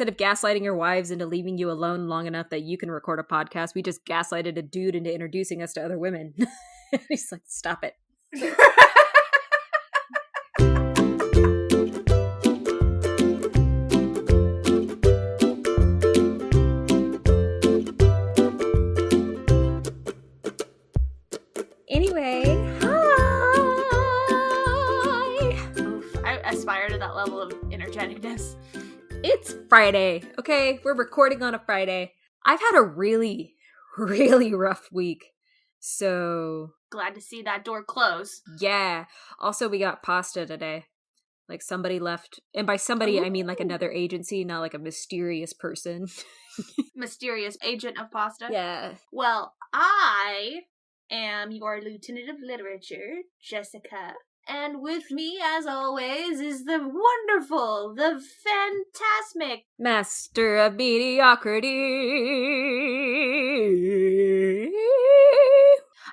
Instead of gaslighting your wives into leaving you alone long enough that you can record a podcast, we just gaslighted a dude into introducing us to other women. He's like, stop it. Anyway, hi! Oof, I aspire to that level of energeticness. It's Friday, okay? We're recording on a Friday. I've had a really, really rough week, so... Glad to see that door close. Yeah. Also, we got pasta today. Like, somebody left, and by somebody, I mean like another agency, not like a mysterious person. Mysterious agent of pasta. Yeah. Well, I am your Lieutenant of Literature, Jessica. And with me, as always, is the wonderful, the fantastic Master of Mediocrity.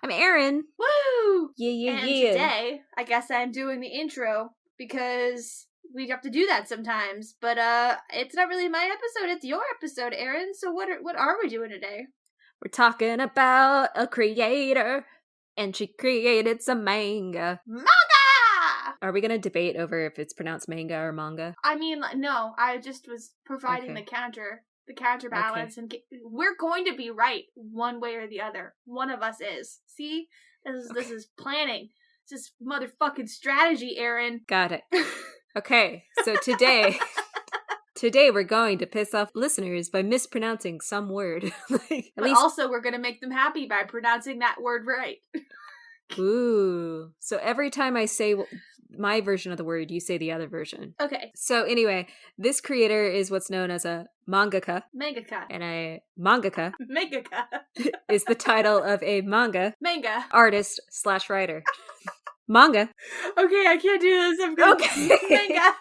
I'm Erin. Woo! Yeah. And today, I guess I'm doing the intro because we have to do that sometimes. But it's not really my episode; it's your episode, Erin. So what are we doing today? We're talking about a creator, and she created some manga. Manga! Are we gonna debate over if it's pronounced manga or manga? I mean, no. I just was providing Okay. the counterbalance, and we're going to be right one way or the other. One of us is. See, this is planning. This is motherfucking strategy, Erin. Got it. Okay, so today we're going to piss off listeners by mispronouncing some word. Also, we're going to make them happy by pronouncing that word right. Ooh. So every time I say my version of the word, you say the other version. Okay. So anyway, this creator is what's known as a mangaka. Mangaka. And a mangaka Mangaka. is the title of a manga Manga. artist/writer. Manga. Okay, I can't do this. I'm going Okay. Manga.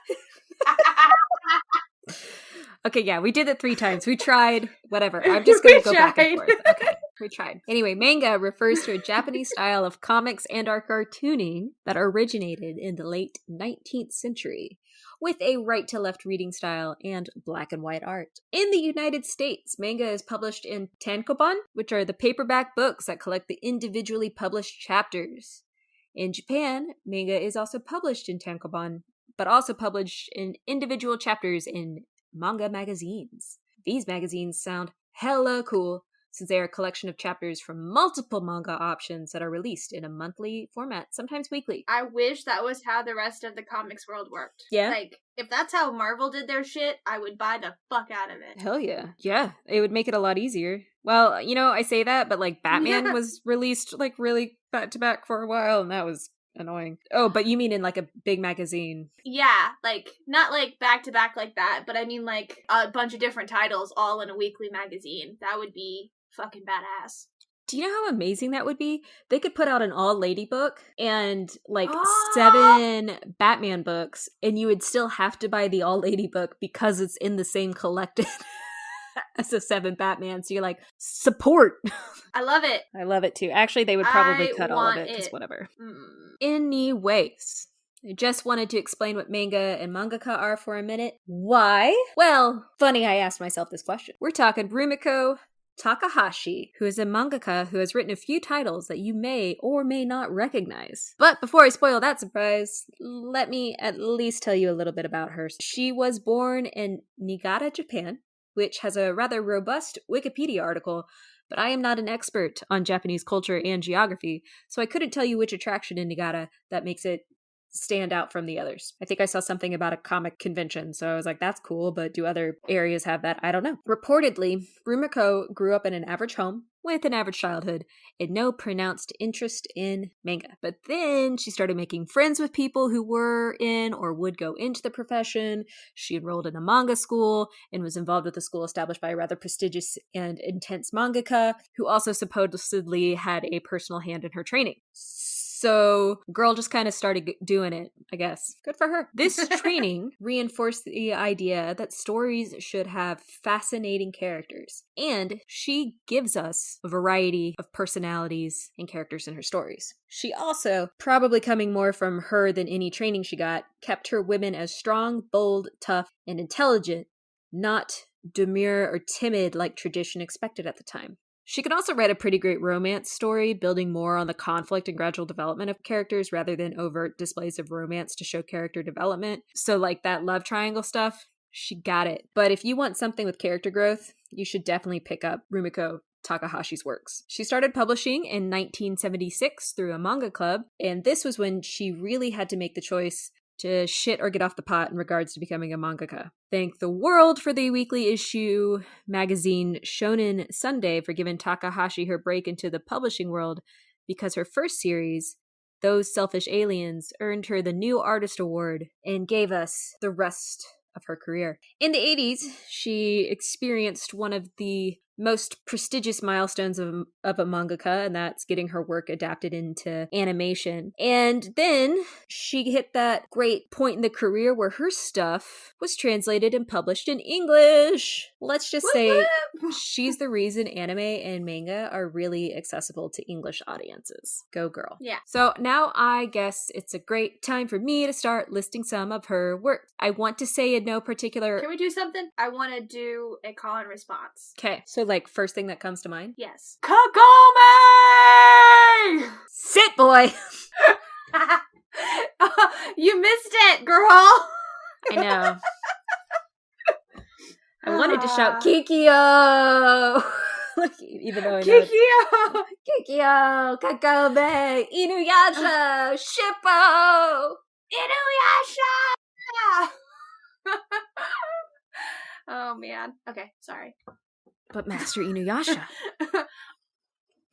Okay, yeah, we did it 3 times. We tried. Whatever. I'm just going to go back and tried. forth. Okay, we tried. Anyway, manga refers to a Japanese style of comics and or cartooning that originated in the late 19th century, with a right-to-left reading style and black and white art. In the United States, manga is published in tankobon, which are the paperback books that collect the individually published chapters. In Japan, manga is also published in tankobon, but also published in individual chapters in manga magazines. These magazines sound hella cool since they are a collection of chapters from multiple manga options that are released in a monthly format, sometimes weekly. I wish that was how the rest of the comics world worked. Yeah? Like, if that's how Marvel did their shit, I would buy the fuck out of it. Hell yeah. Yeah, it would make it a lot easier. Well, I say that, but like Batman was released like really back to back for a while, and that was annoying. Oh, but you mean in like a big magazine? Yeah, like, not like back to back like that, but I mean like a bunch of different titles all in a weekly magazine. That would be fucking badass. Do you know how amazing that would be? They could put out an all-lady book and like Oh! 7 Batman books, and you would still have to buy the all-lady book because it's in the same collected as the 7 Batman. So you're like, support! I love it. I love it too. Actually, they would probably I cut all of want it, because it. whatever. Mm. Anyways, I just wanted to explain what manga and mangaka are for a minute. Why? Well, funny I asked myself this question. We're talking Rumiko Takahashi, who is a mangaka who has written a few titles that you may or may not recognize. But before I spoil that surprise, let me at least tell you a little bit about her. She was born in Niigata, Japan, which has a rather robust Wikipedia article, but I am not an expert on Japanese culture and geography, so I couldn't tell you which attraction in Niigata that makes it stand out from the others. I think I saw something about a comic convention, so I was like, that's cool, but do other areas have that? I don't know. Reportedly, Rumiko grew up in an average home with an average childhood and no pronounced interest in manga. But then she started making friends with people who were in or would go into the profession. She enrolled in a manga school and was involved with a school established by a rather prestigious and intense mangaka who also supposedly had a personal hand in her training. So, girl just kind of started doing it, I guess. Good for her. This training reinforced the idea that stories should have fascinating characters. And she gives us a variety of personalities and characters in her stories. She also, probably coming more from her than any training she got, kept her women as strong, bold, tough, and intelligent not demure or timid like tradition expected at the time. She can also write a pretty great romance story, building more on the conflict and gradual development of characters rather than overt displays of romance to show character development. So like that love triangle stuff, she got it. But if you want something with character growth, you should definitely pick up Rumiko Takahashi's works. She started publishing in 1976 through a manga club, and this was when she really had to make the choice to shit or get off the pot in regards to becoming a mangaka. Thank the world for the weekly issue magazine Shonen Sunday for giving Takahashi her break into the publishing world, because her first series, Those Selfish Aliens, earned her the New Artist Award and gave us the rest of her career. In the 80s, she experienced one of the most prestigious milestones of a mangaka, and that's getting her work adapted into animation. And then she hit that great point in the career where her stuff was translated and published in English. Let's just say she's the reason anime and manga are really accessible to English audiences. Go girl. Yeah. So now I guess it's a great time for me to start listing some of her work. I want to say in no particular... Can we do something? I want to do a call and response. Okay, so like first thing that comes to mind? Yes. Kagome! Sit, boy! You missed it, girl! I know. I wanted to shout Kikyo! Even though I know Kikyo! Kagome! Inuyasha! Shippo! Inuyasha! Oh, man. Okay, sorry. But Master Inuyasha,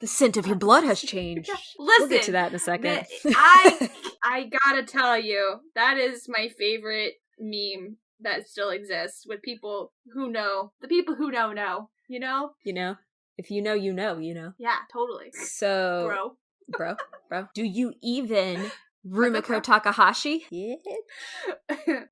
the scent of your blood has changed. Listen, we'll get to that in a second. I gotta tell you, that is my favorite meme that still exists with people who know. The people who know, you know? You know? If you know, you know, you know. Yeah, totally. So... Bro. Do you even... Rumiko Takahashi? Yeah.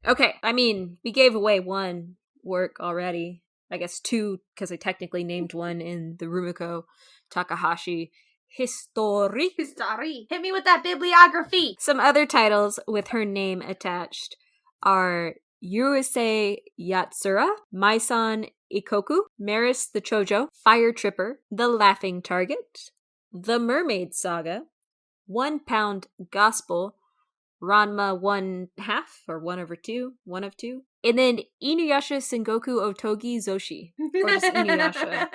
Okay, I mean, we gave away one work already. I guess two, because I technically named one in the Rumiko Takahashi History. Hit me with that bibliography. Some other titles with her name attached are Yurusei Yatsura, Maisan Ikoku, Maris the Chojo, Fire Tripper, The Laughing Target, The Mermaid Saga, 1 Pound Gospel, Ranma 1/2 or 1/2, 1 of 2, and then Inuyasha Sengoku Otogi Zoshi, or just Inuyasha.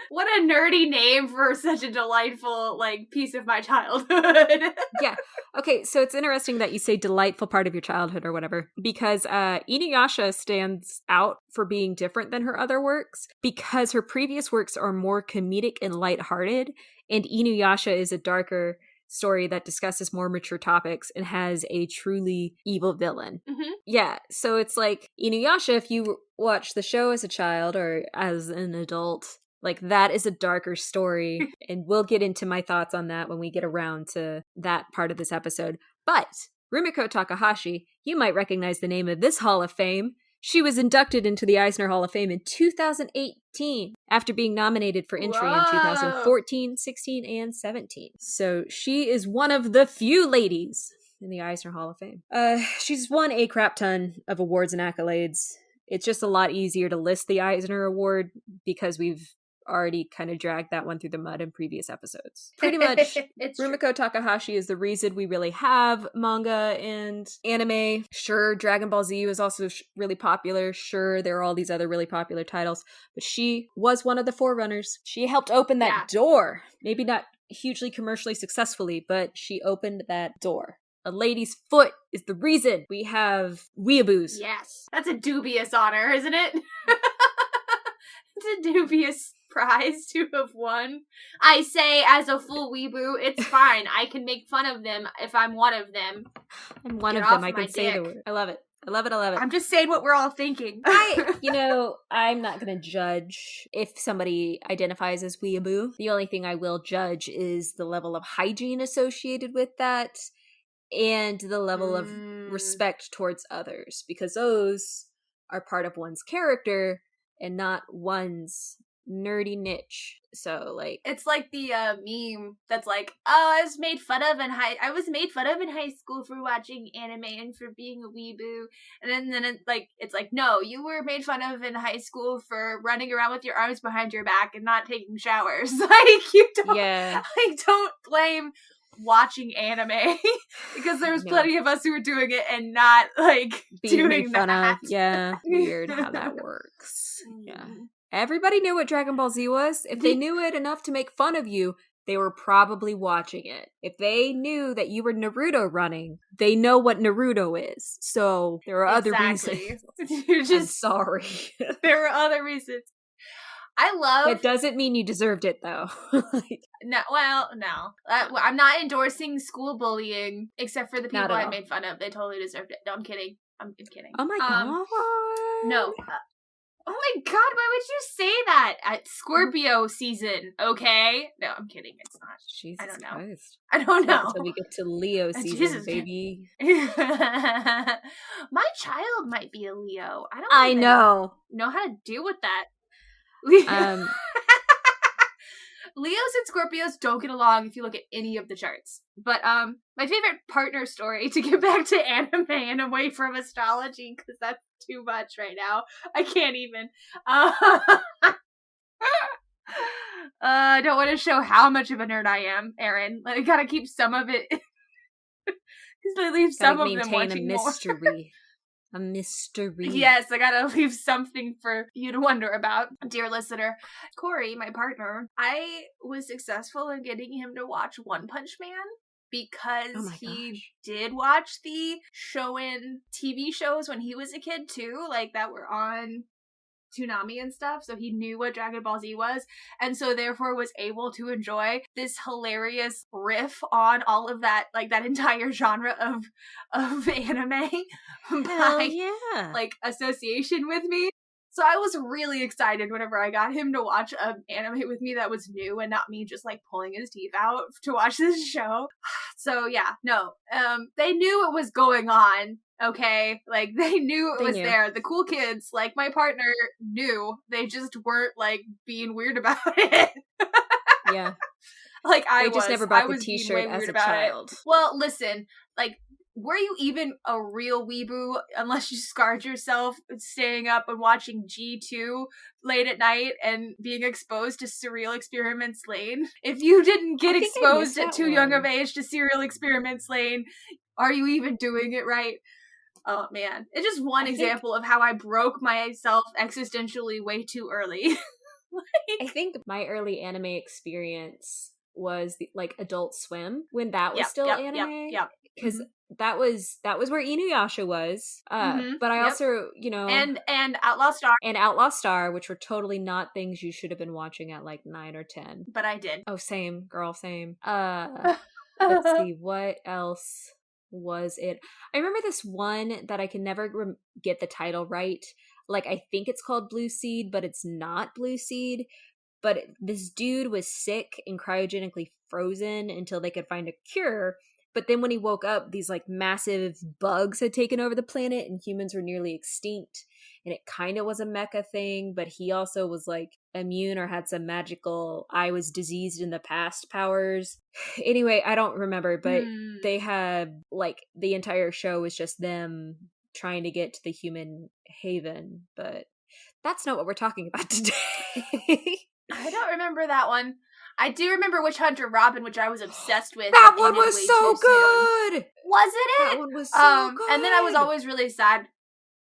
What a nerdy name for such a delightful, piece of my childhood. Yeah. Okay, so it's interesting that you say delightful part of your childhood or whatever, because Inuyasha stands out for being different than her other works, because her previous works are more comedic and lighthearted, and Inuyasha is a darker story that discusses more mature topics and has a truly evil villain. Mm-hmm. Yeah, so it's like Inuyasha, if you watch the show as a child or as an adult, that is a darker story, and we'll get into my thoughts on that when we get around to that part of this episode. But Rumiko Takahashi, you might recognize the name of this Hall of Fame. She was inducted into the Eisner Hall of Fame in 2018 after being nominated for entry in 2014, 16, and 17. So she is one of the few ladies in the Eisner Hall of Fame. She's won a crap ton of awards and accolades. It's just a lot easier to list the Eisner Award because we've already kind of dragged that one through the mud in previous episodes. Pretty much, Rumiko Takahashi is the reason we really have manga and anime. Sure, Dragon Ball Z was also really popular. Sure, there are all these other really popular titles, but she was one of the forerunners. She helped open that door. Maybe not hugely commercially successfully, but she opened that door. A lady's foot is the reason we have weeaboos. Yes. That's a dubious honor, isn't it? It's a dubious prize to have won. I say, as a full weeboo, it's fine. I can make fun of them if I'm one of them. I'm one of them. I can say the word. I love it. I love it. I'm just saying what we're all thinking. I'm not going to judge if somebody identifies as weeaboo. The only thing I will judge is the level of hygiene associated with that and the level of respect towards others, because those are part of one's character and not one's nerdy niche. So like it's like the meme that's like, oh, I was made fun of in high school for watching anime and for being a weeboo, and then it's like, no, you were made fun of in high school for running around with your arms behind your back and not taking showers. Like, you don't blame watching anime because there's plenty of us who are doing it and not like being doing made fun of. Yeah, weird how that works. Yeah. Everybody knew what Dragon Ball Z was. If they knew it enough to make fun of you, they were probably watching it. If they knew that you were Naruto running, they know what Naruto is. So there are other reasons. You're just I'm sorry. There are other reasons. That doesn't mean you deserved it, though. No. I'm not endorsing school bullying, except for the people I made fun of. They totally deserved it. No, I'm kidding. I'm kidding. Oh my god. No. Oh my god, why would you say that at Scorpio season, okay? No, I'm kidding, it's not. Jesus I don't know. Christ. I don't know. Until we get to Leo season, baby. My child might be a Leo. I know how to deal with that. Leos and Scorpios don't get along if you look at any of the charts. But my favorite partner story, to get back to anime and away from astrology, because that's too much right now. I can't even. I don't want to show how much of a nerd I am, Aaron. I gotta keep some of it. Because I leave some of them wanting a mystery. More. A mystery. Yes, I gotta leave something for you to wonder about, dear listener. Corey, my partner, I was successful in getting him to watch One Punch Man because he did watch the Shonen TV shows when he was a kid too, like that were on Toonami and stuff, so he knew what Dragon Ball Z was, and so therefore was able to enjoy this hilarious riff on all of that, like that entire genre of anime by like association with me. So I was really excited whenever I got him to watch an anime with me that was new and not me just like pulling his teeth out to watch this show. So yeah, no, they knew it was going on. Okay, like they knew it was there. The cool kids, like my partner, knew. They just weren't like being weird about it. Yeah, like they just never bought the T-shirt as a child. Well, listen, like, were you even a real weeboo unless you scarred yourself staying up and watching G2 late at night and being exposed to Surreal Experiments Lane? If you didn't get exposed at too young of age to Surreal Experiments Lane, are you even doing it right? Oh man, it's just one example of how I broke myself existentially way too early. I think my early anime experience was like Adult Swim when that was still anime. Because that was where Inuyasha was. But I also, and Outlaw Star, which were totally not things you should have been watching at like 9 or 10. But I did. Oh, same, girl, same. Let's see, what else was it? I remember this one that I can never get the title right. Like, I think it's called Blue Seed, but it's not Blue Seed. But this dude was sick and cryogenically frozen until they could find a cure. But then when he woke up, these like massive bugs had taken over the planet and humans were nearly extinct. And it kind of was a mecha thing, but he also was like immune or had some magical I was diseased in the past powers. Anyway, I don't remember, but they had like the entire show was just them trying to get to the human haven. But that's not what we're talking about today. I don't remember that one. I do remember Witch Hunter Robin, which I was obsessed with. That one was so good! Wasn't it? That one was so good! And then I was always really sad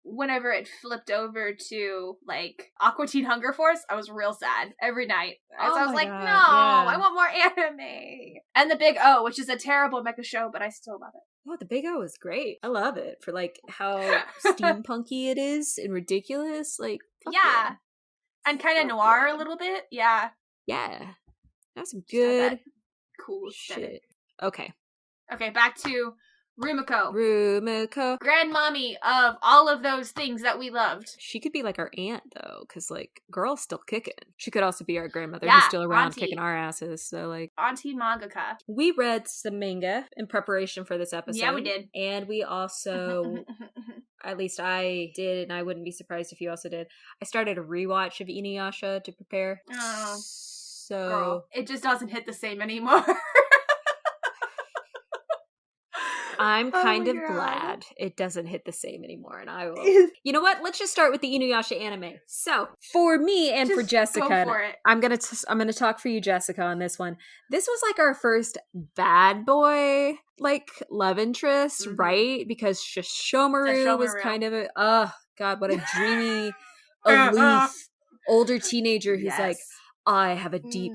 whenever it flipped over to, like, Aqua Teen Hunger Force. I was real sad every night. So I was like, I want more anime! And The Big O, which is a terrible mecha show, but I still love it. Oh, The Big O is great. I love it for, like, how steampunky it is and ridiculous. Like, yeah. And kind of noir a little bit. Yeah. Yeah. That's some good cool shit. Okay, back to Rumiko. Rumiko. Grandmommy of all of those things that we loved. She could be like our aunt, though, because, like, girl's still kicking. She could also be our grandmother who's still around auntie. Kicking our asses. So, like... Auntie mangaka. We read some manga in preparation for this episode. Yeah, we did. And we also At least I did, and I wouldn't be surprised if you also did. I started a rewatch of Inuyasha to prepare. Oh, so girl, it just doesn't hit the same anymore. I'm kind of glad it doesn't hit the same anymore, and I will. You know what? Let's just start with the Inuyasha anime. So, for me and for Jessica, go for it. I'm gonna talk for you, Jessica, on this one. This was like our first bad boy love interest, right? Because Shishomaru was kind of a god, what a dreamy, aloof older teenager who's like, I have a deep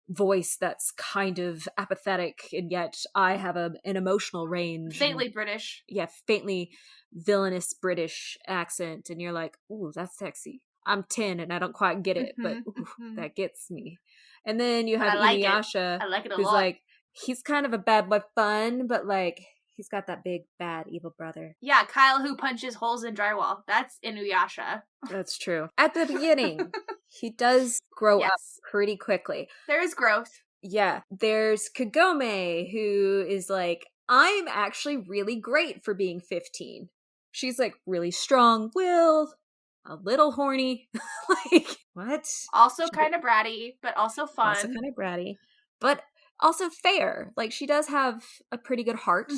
voice that's kind of apathetic, and yet I have an emotional range. Faintly British. Yeah, faintly villainous British accent. And you're like, ooh, that's sexy. I'm 10 and I don't quite get it, but ooh, that gets me. And then you have Inuyasha, I like it a who's lot. like, he's kind of a bad boy fun, but like, he's got that big, bad, evil brother. Yeah, Kyle who punches holes in drywall. That's Inuyasha. That's true. At the beginning, he does grow up pretty quickly. There is growth. Yeah. There's Kagome, who is like, I'm actually really great for being 15. She's like really strong-willed, a little horny. Like, what? Also kind of bratty, but also fun. Also kind of bratty, but also fair. Like, she does have a pretty good heart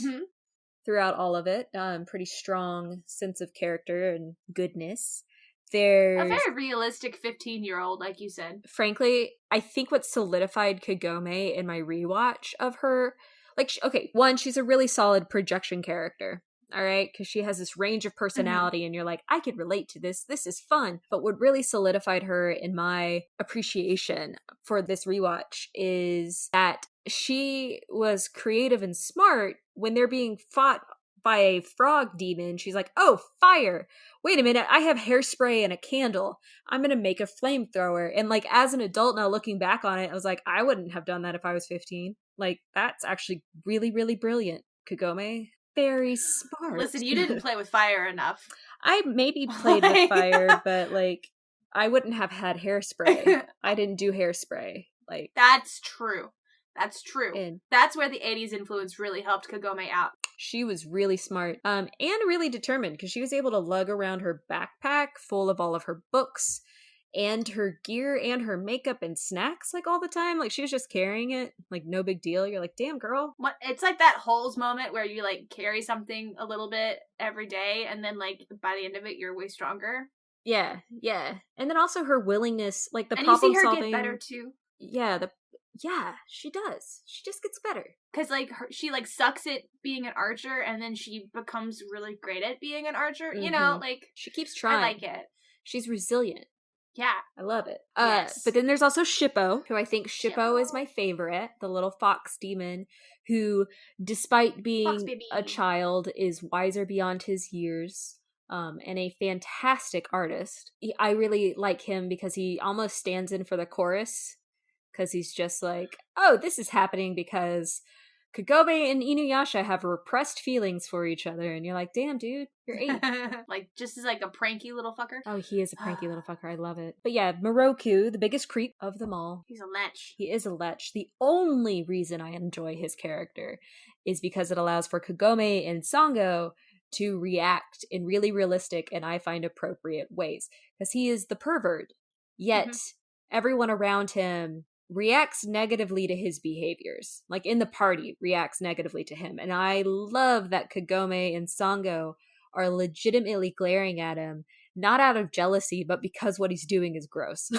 throughout all of it. Pretty strong sense of character and goodness. There's a very realistic 15-year-old, like you said. Frankly, I think what solidified Kagome in my rewatch of her, like, okay, one, she's a really solid projection character. All right, because she has this range of personality, and you're like, I could relate to this. This is fun. But what really solidified her in my appreciation for this rewatch is that she was creative and smart when they're being fought by a frog demon. She's like, oh, fire. Wait a minute, I have hairspray and a candle. I'm going to make a flamethrower. And like, as an adult now looking back on it, I was like, I wouldn't have done that if I was 15. Like, that's actually really, really brilliant, Kagome. Very smart. Listen, you didn't play with fire enough. I maybe played with fire, but like, I wouldn't have had hairspray. I didn't do hairspray. Like, that's true. That's true. And that's where the 80s influence really helped Kagome out. She was really smart, and really determined, because she was able to lug around her backpack full of all of her books and her gear and her makeup and snacks, like, all the time. Like, she was just carrying it, like, no big deal. You're like, damn, girl. What? It's like that Holes moment where you, like, carry something a little bit every day, and then, like, by the end of it, you're way stronger. Yeah, yeah. And then also her willingness, like, the and problem you see her solving. Get better, too. Yeah, she does. She just gets better. Because, like, she, like, sucks at being an archer, and then she becomes really great at being an archer. You know, like... She keeps trying. I like it. She's resilient. Yeah. I love it. Yes. But then there's also Shippo, who I think Shippo is my favorite. The little fox demon who, despite being a child, is wiser beyond his years. And a fantastic artist. I really like him because he almost stands in for the chorus. Because he's just like, oh, this is happening because Kagome and Inuyasha have repressed feelings for each other. And you're like, damn, dude, you're 8. Like, just as like a pranky little fucker. Oh, he is a pranky little fucker. I love it. But yeah, Moroku, the biggest creep of them all. He's a lech. He is a lech. The only reason I enjoy his character is because it allows for Kagome and Sango to react in really realistic and I find appropriate ways. Because he is the pervert. Yet, everyone around him reacts negatively to his behaviors. Like, in the party, reacts negatively to him. And I love that Kagome and Sango are legitimately glaring at him, not out of jealousy, but because what he's doing is gross.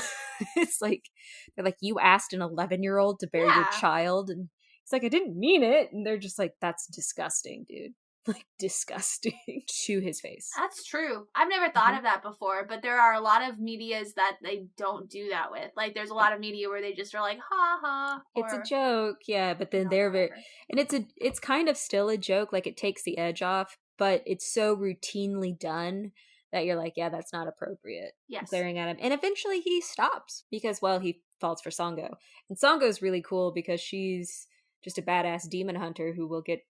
It's like, they're like, you asked an 11-year-old to bury your child? And it's like, I didn't mean it. And they're just like, that's disgusting, dude. Like, disgusting to his face. That's true. I've never thought of that before, but there are a lot of medias that they don't do that with. Like, there's a lot of media where they just are like, ha ha. It's a joke, yeah, but then they're very, and it's kind of still a joke, like it takes the edge off, but it's so routinely done that you're like, yeah, that's not appropriate. Yes. Glaring at him. And eventually he stops because, well, he falls for Sango. And Sango's really cool because she's just a badass demon hunter who will get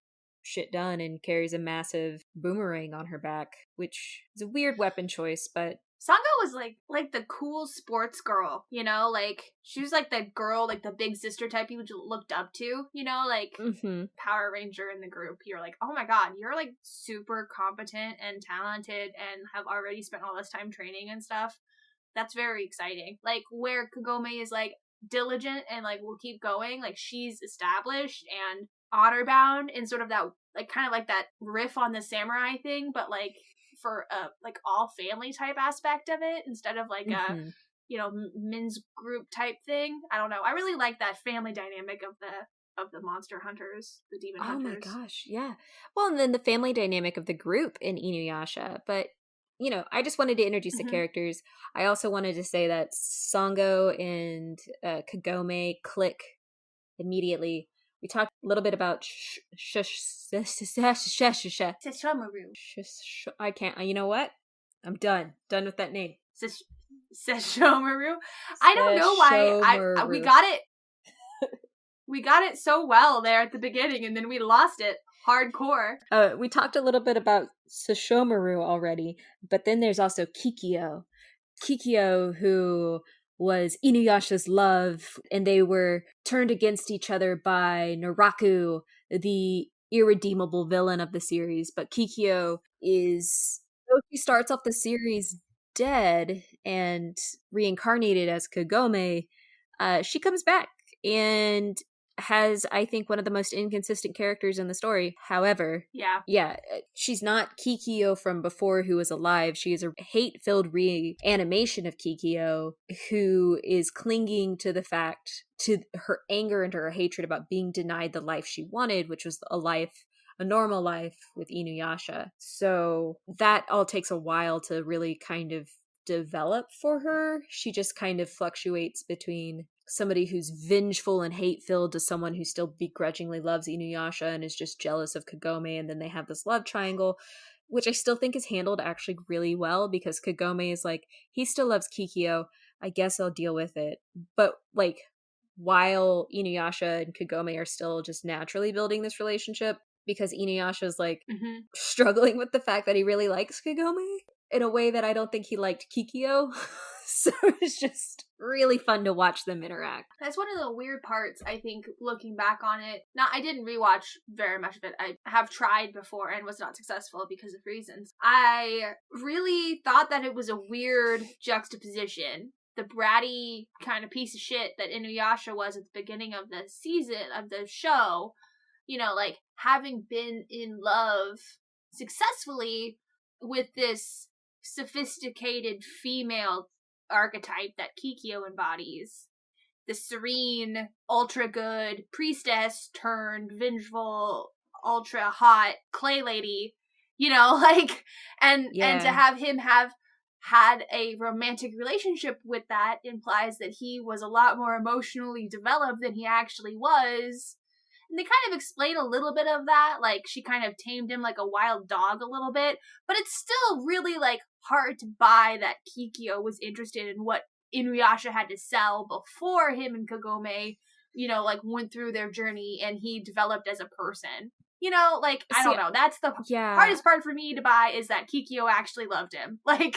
shit done and carries a massive boomerang on her back, which is a weird weapon choice, but Sangha was like the cool sports girl, you know, like she was like the girl, like the big sister type you looked up to, you know, like Power Ranger in the group. You're like, oh my god, you're like super competent and talented and have already spent all this time training and stuff. That's very exciting. Like where Kagome is like diligent and like will keep going, like she's established and honor bound in sort of that like kind of like that riff on the samurai thing, but like for a like all family type aspect of it instead of like a you know men's group type thing. I don't know. I really like that family dynamic of the monster hunters, the demon hunters. Oh my gosh, yeah. Well, and then the family dynamic of the group in Inuyasha. But you know, I just wanted to introduce the characters. I also wanted to say that Sango and Kagome click immediately. We talked a little bit about I can't. You know what? I'm done. Done with that name. Sesshomaru. I don't know why we got it. We got it so well there at the beginning, and then we lost it hardcore. We talked a little bit about Sesshomaru already, but then there's also Kikyo. Kikyo, who was Inuyasha's love, and they were turned against each other by Naraku, the irredeemable villain of the series. But Kikyo is, though she starts off the series dead and reincarnated as Kagome, she comes back and has, I think, one of the most inconsistent characters in the story. However, she's not Kikyo from before who was alive. She is a hate-filled reanimation of Kikyo who is clinging to the fact, to her anger and to her hatred about being denied the life she wanted, which was a normal life with Inuyasha. So that all takes a while to really kind of develop for her. She just kind of fluctuates between somebody who's vengeful and hate-filled to someone who still begrudgingly loves Inuyasha and is just jealous of Kagome, and then they have this love triangle, which I still think is handled actually really well, because Kagome is like, he still loves Kikyo, I guess I'll deal with it. But like, while Inuyasha and Kagome are still just naturally building this relationship, because Inuyasha's like struggling with the fact that he really likes Kagome in a way that I don't think he liked Kikyo. So it's just really fun to watch them interact. That's one of the weird parts, I think, looking back on it. Now, I didn't rewatch very much of it. I have tried before and was not successful because of reasons. I really thought that it was a weird juxtaposition. The bratty kind of piece of shit that Inuyasha was at the beginning of the season, of the show, you know, like, having been in love successfully with this sophisticated female archetype that Kikyo embodies. The serene, ultra good priestess turned vengeful, ultra hot clay lady, you know, like, and to have him have had a romantic relationship with that implies that he was a lot more emotionally developed than he actually was. And they kind of explain a little bit of that, like she kind of tamed him like a wild dog a little bit, but it's still really like hard to buy that Kikyo was interested in what Inuyasha had to sell before him and Kagome, you know, like went through their journey and he developed as a person. You know, like, I don't know. That's the hardest part for me to buy, is that Kikyo actually loved him. Like,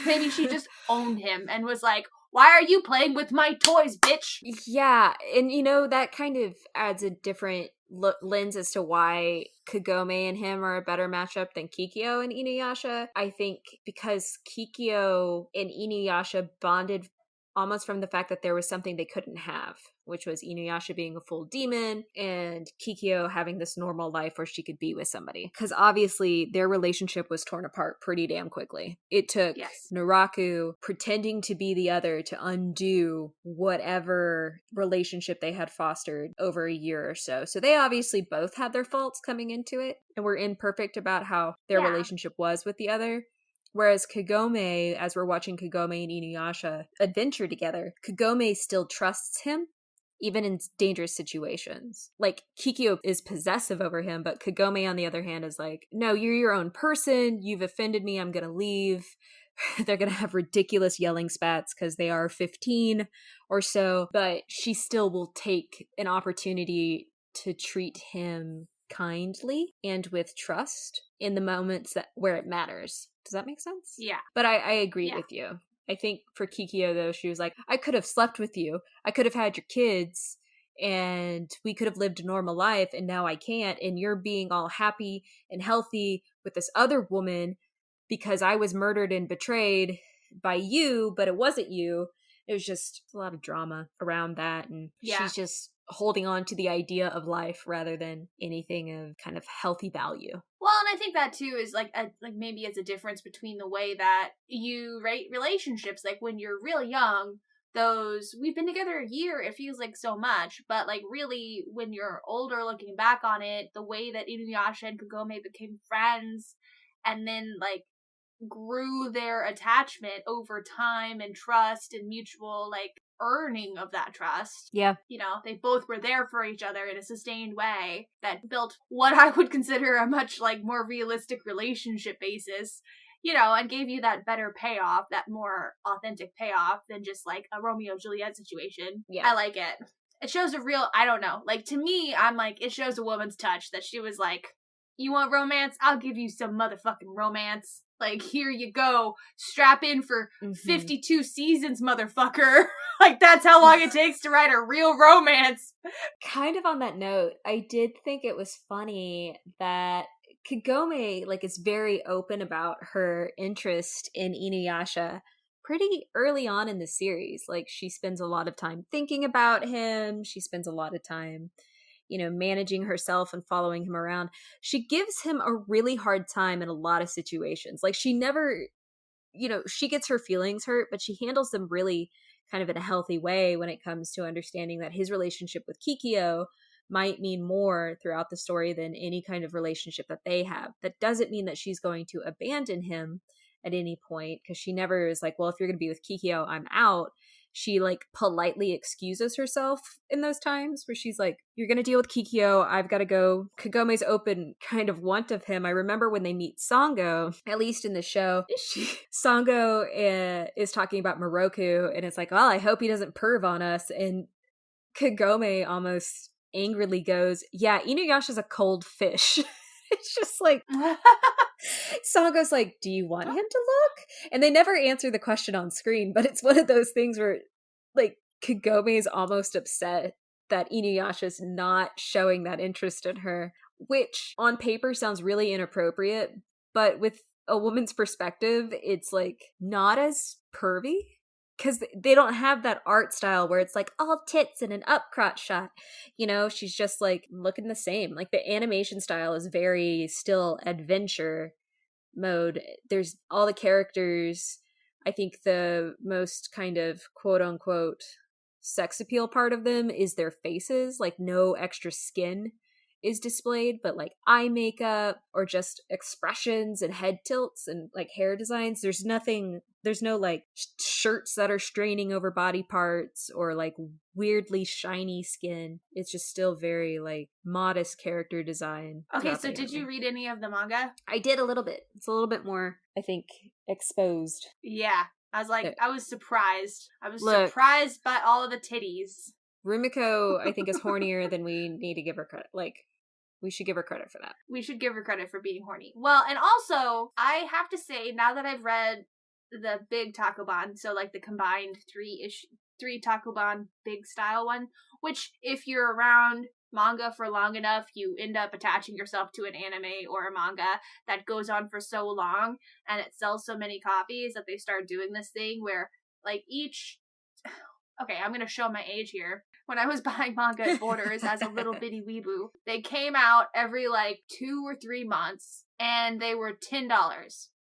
maybe she just owned him and was like, why are you playing with my toys, bitch? Yeah, and you know, that kind of adds a different lens as to why Kagome and him are a better matchup than Kikyo and Inuyasha. I think because Kikyo and Inuyasha bonded almost from the fact that there was something they couldn't have, which was Inuyasha being a full demon and Kikyo having this normal life where she could be with somebody. Because obviously their relationship was torn apart pretty damn quickly. It took Naraku pretending to be the other to undo whatever relationship they had fostered over a year or so. So they obviously both had their faults coming into it and were imperfect about how their relationship was with the other. Whereas Kagome, as we're watching Kagome and Inuyasha adventure together, Kagome still trusts him, even in dangerous situations. Like, Kikyo is possessive over him, but Kagome, on the other hand, is like, no, you're your own person, you've offended me, I'm gonna leave. They're gonna have ridiculous yelling spats because they are 15 or so, but she still will take an opportunity to treat him kindly and with trust in the moments where it matters. Does that make sense? Yeah. But I agree with you. I think for Kikyo, though, she was like, I could have slept with you. I could have had your kids and we could have lived a normal life, and now I can't. And you're being all happy and healthy with this other woman because I was murdered and betrayed by you, but it wasn't you. It was just a lot of drama around that. And she's just holding on to the idea of life rather than anything of kind of healthy value. Well, and I think that too is like maybe it's a difference between the way that you rate relationships. Like when you're real young, we've been together a year, it feels like so much, but like really when you're older looking back on it, the way that Inuyasha and Kagome became friends and then like grew their attachment over time and trust and mutual like earning of that trust. Yeah. You know, they both were there for each other in a sustained way that built what I would consider a much like more realistic relationship basis, you know, and gave you that better payoff, that more authentic payoff than just like a Romeo and Juliet situation. Yeah. I like it. It shows a real, I don't know, like to me, I'm like, it shows a woman's touch that she was like, you want romance? I'll give you some motherfucking romance. Like, here you go. Strap in for 52 seasons, motherfucker. Like, that's how long it takes to write a real romance. Kind of on that note, I did think it was funny that Kagome, like, is very open about her interest in Inuyasha pretty early on in the series. Like, she spends a lot of time thinking about him. She spends a lot of time, you know, managing herself and following him around. She gives him a really hard time in a lot of situations. Like, she never, you know, she gets her feelings hurt, but she handles them really kind of in a healthy way when it comes to understanding that his relationship with Kikyo might mean more throughout the story than any kind of relationship that they have. That doesn't mean that she's going to abandon him at any point, because she never is like, well, if you're going to be with Kikyo, I'm out. She like politely excuses herself in those times where she's like, you're going to deal with Kikyo, I've got to go. Kagome's open kind of want of him. I remember when they meet Sango, at least in the show, Sango is talking about Moroku, and it's like, well, I hope he doesn't perv on us. And Kagome almost angrily goes, yeah, Inuyasha's a cold fish. It's just like... Sango's like, do you want him to look? And they never answer the question on screen, but it's one of those things where, like, Kagome is almost upset that Inuyasha's not showing that interest in her, which on paper sounds really inappropriate, but with a woman's perspective, it's, like, not as pervy. Because they don't have that art style where it's like all tits and an up crotch shot. You know, she's just like looking the same. Like the animation style is very still adventure mode. There's all the characters. I think the most kind of quote unquote sex appeal part of them is their faces. Like no extra skin is displayed, but like eye makeup or just expressions and head tilts and like hair designs. There's no like shirts that are straining over body parts or like weirdly shiny skin. It's just still very like modest character design. Okay, so did you read any of the manga? I did a little bit. It's a little bit more, I think, exposed. Yeah. I was like, I was surprised. Surprised by all of the titties. Rumiko, I think, is hornier than we need to give her credit. Like, we should give her credit for that. We should give her credit for being horny. Well, and also, I have to say, now that I've read the big Takoban, so like the combined three Takoban big style one, which if you're around manga for long enough, you end up attaching yourself to an anime or a manga that goes on for so long and it sells so many copies that they start doing this thing where like okay, I'm gonna show my age here. When I was buying manga at Borders as a little bitty weeboo, they came out every like 2 or 3 months and they were $10,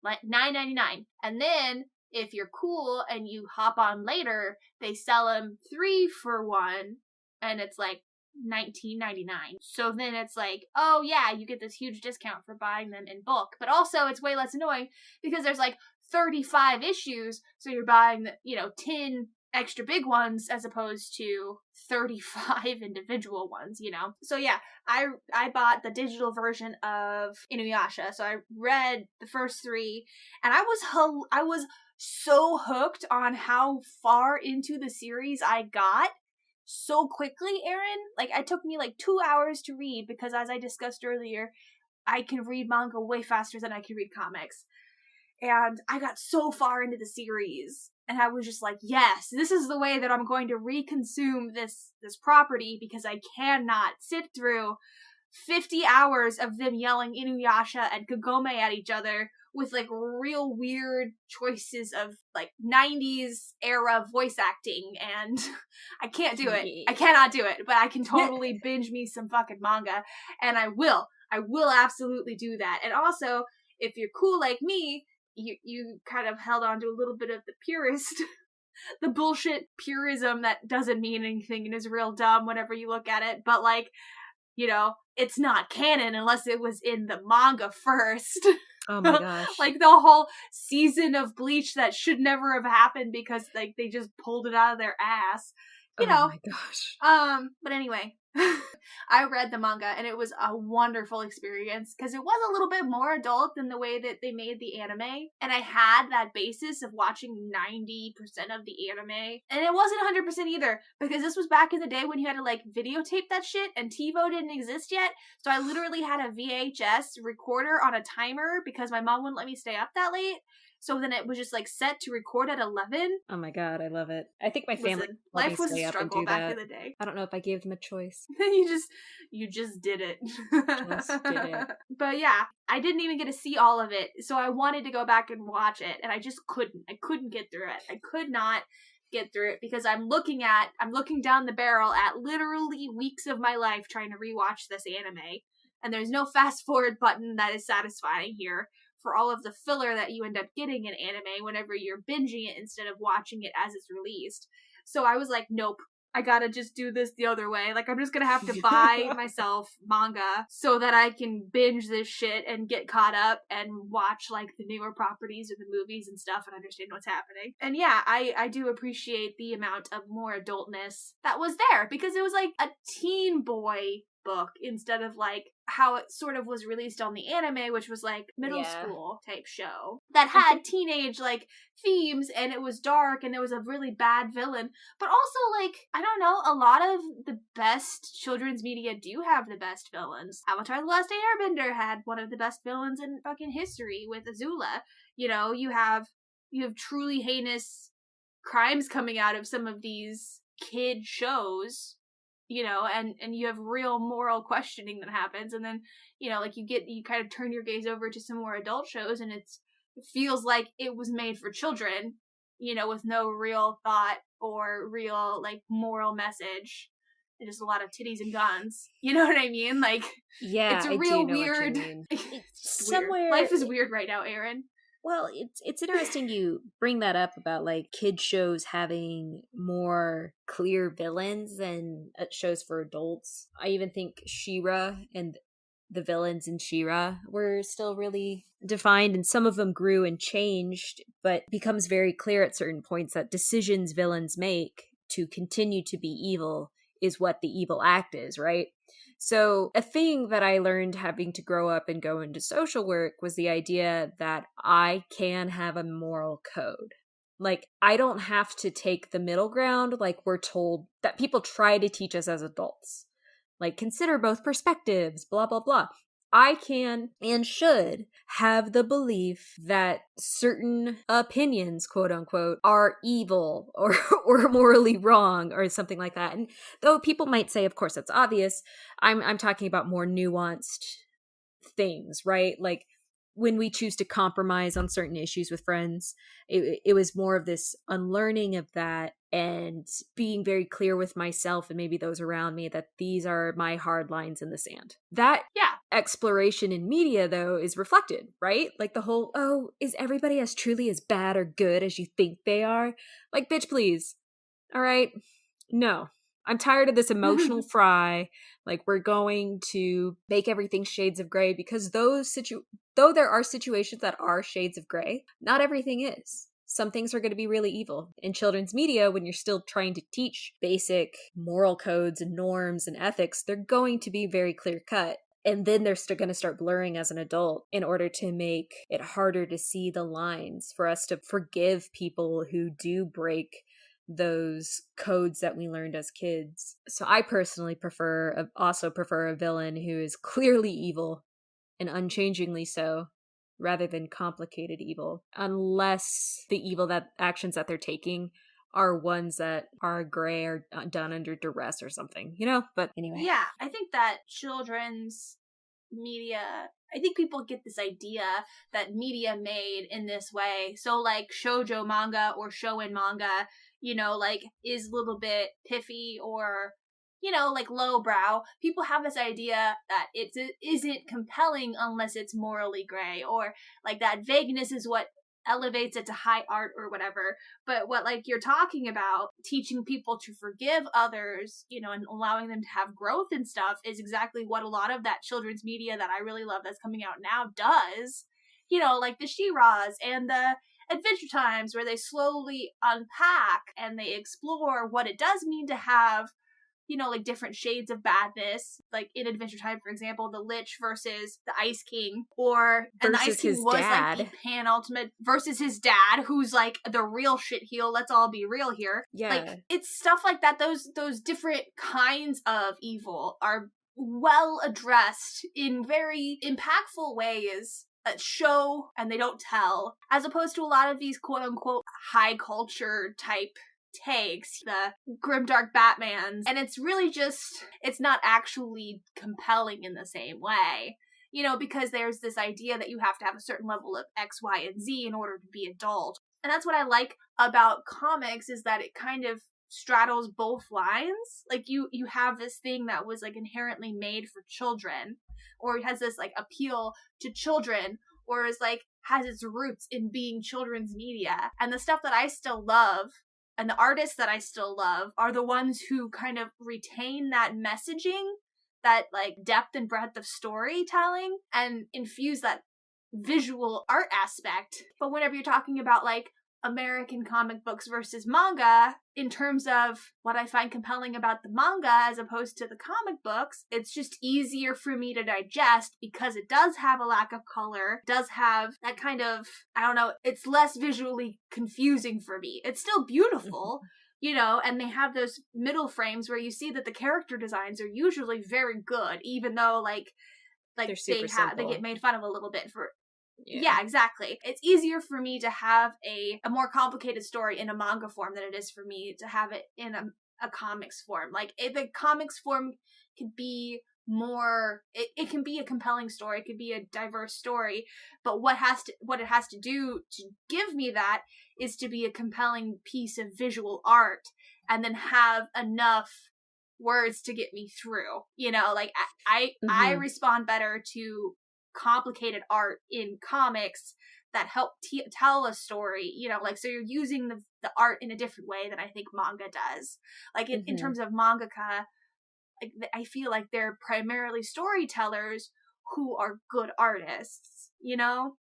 like $9.99. And then if you're cool and you hop on later, they sell them 3 for 1 and it's like $19.99. So then it's like, oh yeah, you get this huge discount for buying them in bulk. But also it's way less annoying because there's like 35 issues, so you're buying the 10 extra big ones as opposed to 35 individual ones, So yeah, I bought the digital version of Inuyasha. So I read the first 3 and I was so hooked on how far into the series I got so quickly, Aaron. Like, it took me like 2 hours to read because, as I discussed earlier, I can read manga way faster than I can read comics. And I got so far into the series, and I was just like, yes, this is the way that I'm going to reconsume this property, because I cannot sit through 50 hours of them yelling Inuyasha and Kagome at each other with like real weird choices of like 90s era voice acting, and I can't do it. I cannot do it, but I can totally binge me some fucking manga, and I will absolutely do that. And also, if you're cool like me, you kind of held on to a little bit of the purist, the bullshit purism that doesn't mean anything and is real dumb whenever you look at it, but like, you know, it's not canon unless it was in the manga first. Oh my gosh. Like the whole season of Bleach that should never have happened because like they just pulled it out of their ass. You know. Oh my gosh. But anyway, I read the manga and it was a wonderful experience because it was a little bit more adult than the way that they made the anime. And I had that basis of watching 90% of the anime. And it wasn't 100% either, because this was back in the day when you had to like videotape that shit and TiVo didn't exist yet. So I literally had a VHS recorder on a timer because my mom wouldn't let me stay up that late. So then it was just like set to record at 11. Oh my god, I love it. I think my family life was a struggle back in the day. I don't know if I gave them a choice. you just did it. Just did it. But yeah, I didn't even get to see all of it, so I wanted to go back and watch it, and I just couldn't. I couldn't get through it. I could not get through it because I'm looking down the barrel at literally weeks of my life trying to rewatch this anime, and there's no fast forward button that is satisfying here for all of the filler that you end up getting in anime whenever you're binging it instead of watching it as it's released. So I was like, nope, I gotta just do this the other way. Like, I'm just gonna have to buy myself manga so that I can binge this shit and get caught up and watch, like, the newer properties or the movies and stuff and understand what's happening. And yeah, I do appreciate the amount of more adultness that was there, because it was like a teen boy book instead of like how it sort of was released on the anime, which was like middle school type show that had teenage like themes, and it was dark and there was a really bad villain. But also, like, I don't know, a lot of the best children's media do have the best villains. Avatar: The Last Airbender had one of the best villains in fucking history with Azula. You know, you have truly heinous crimes coming out of some of these kid shows, you know, and you have real moral questioning that happens, and then, you know, like you kind of turn your gaze over to some more adult shows, and it feels like it was made for children, you know, with no real thought or real like moral message, and just a lot of titties and guns. You know what I mean? Like, yeah, it's a real weird. Somewhere life is weird right now, Aaron. Well, it's interesting you bring that up about like kid shows having more clear villains than shows for adults. I even think She-Ra and the villains in She-Ra were still really defined, and some of them grew and changed, but becomes very clear at certain points that decisions villains make to continue to be evil is what the evil act is, right? So a thing that I learned having to grow up and go into social work was the idea that I can have a moral code. Like, I don't have to take the middle ground like we're told that people try to teach us as adults. Like, consider both perspectives, blah, blah, blah. I can and should have the belief that certain opinions, quote unquote, are evil or morally wrong or something like that. And though people might say, of course, that's obvious, I'm talking about more nuanced things, right? Like, when we choose to compromise on certain issues with friends, it was more of this unlearning of that and being very clear with myself and maybe those around me that these are my hard lines in the sand. That exploration in media, though, is reflected, right? Like the whole, oh, is everybody as truly as bad or good as you think they are? Like, bitch, please. All right? No. I'm tired of this emotional fry. Like, we're going to make everything shades of gray because though there are situations that are shades of gray, not everything is. Some things are going to be really evil. In children's media, when you're still trying to teach basic moral codes and norms and ethics, they're going to be very clear cut. And then they're still going to start blurring as an adult in order to make it harder to see the lines for us to forgive people who do break those codes that we learned as kids. So I personally also prefer a villain who is clearly evil and unchangingly so, rather than complicated evil, unless the evil that actions that they're taking are ones that are gray or done under duress or something, But anyway. Yeah, I think that children's media, I think people get this idea that media made in this way, so like shoujo manga or shonen manga, is a little bit piffy or like lowbrow. People have this idea that it isn't compelling unless it's morally gray, or like that vagueness is what elevates it to high art or whatever. But what like you're talking about, teaching people to forgive others, and allowing them to have growth and stuff, is exactly what a lot of that children's media that I really love that's coming out now does. Like the She-Ras and the Adventure Times, where they slowly unpack and they explore what it does mean to have like different shades of badness, like in Adventure Time, for example, the Lich versus the Ice King, and the Ice King was dad. Like the pan-ultimate versus his dad, who's like the real shit heel. Let's all be real here. Yeah. Like, it's stuff like that. Those different kinds of evil are well addressed in very impactful ways that show and they don't tell, as opposed to a lot of these quote-unquote high culture type takes, the grimdark Batmans, and it's really just, it's not actually compelling in the same way, because there's this idea that you have to have a certain level of X, Y, and Z in order to be adult. And that's what I like about comics, is that it kind of straddles both lines. Like you have this thing that was like inherently made for children, or it has this like appeal to children, or is like has its roots in being children's media. And the stuff that I still love and the artists that I still love are the ones who kind of retain that messaging, that like depth and breadth of storytelling, and infuse that visual art aspect. But whenever you're talking about like American comic books versus manga, in terms of what I find compelling about the manga as opposed to the comic books, it's just easier for me to digest because it does have a lack of color, does have that kind of, I don't know, it's less visually confusing for me. It's still beautiful, and they have those middle frames where you see that the character designs are usually very good, even though like they get made fun of a little bit for. Yeah, exactly. It's easier for me to have a more complicated story in a manga form than it is for me to have it in a comics form. Like, the comics form could be more, it can be a compelling story, it could be a diverse story, but what it has to do to give me that is to be a compelling piece of visual art, and then have enough words to get me through. Like, I respond better to complicated art in comics that help tell a story, like, so you're using the art in a different way than I think manga does. Like, in terms of mangaka, like, I feel like they're primarily storytellers who are good artists,